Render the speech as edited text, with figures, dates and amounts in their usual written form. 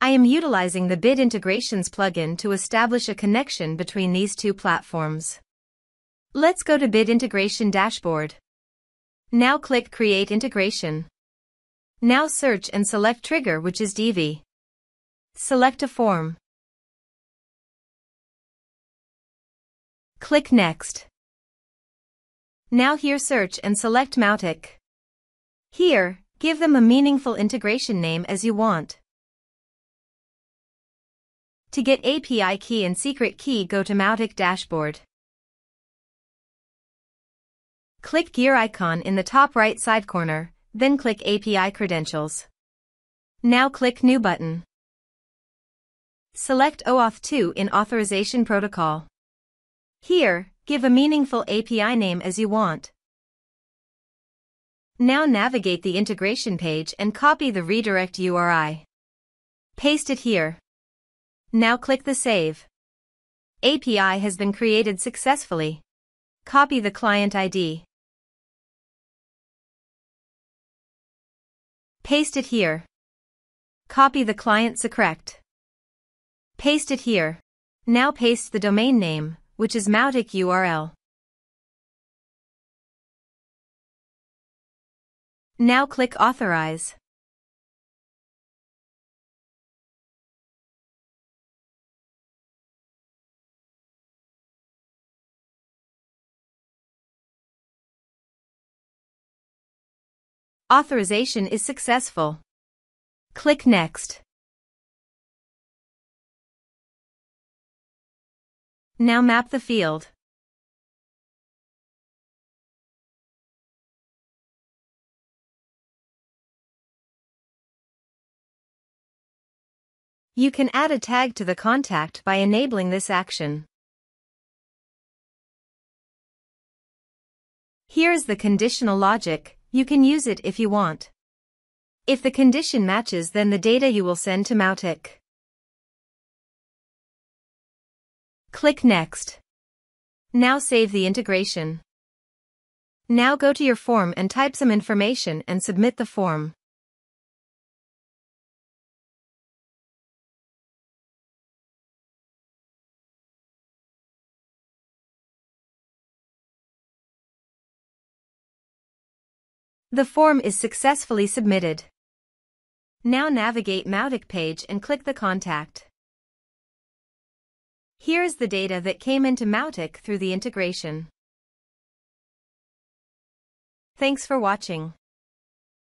I am utilizing the Bit Integrations plugin to establish a connection between these two platforms. Let's go to Bit Integration Dashboard. Now click Create Integration. Now search and select Trigger, which is Divi. Select a form. Click Next. Now here search and select Mautic. Here, give them a meaningful integration name as you want. To get API key and secret key, go to Mautic Dashboard. Click gear icon in the top right side corner, then click API Credentials. Now click New button. Select OAuth 2 in Authorization Protocol. Here, give a meaningful API name as you want. Now navigate the integration page and copy the redirect URI. Paste it here. Now click the Save. API has been created successfully. Copy the client ID. Paste it here. Copy the client secret. Paste it here. Now paste the domain name, which is Mautic URL. Now click Authorize. Authorization is successful. Click Next. Now map the field. You can add a tag to the contact by enabling this action. Here's the conditional logic. You can use it if you want. If the condition matches, then the data you will send to Mautic. Click Next. Now save the integration. Now go to your form and type some information and submit the form. The form is successfully submitted. Now navigate Mautic page and click the contact. Here is the data that came into Mautic through the integration. Thanks for watching.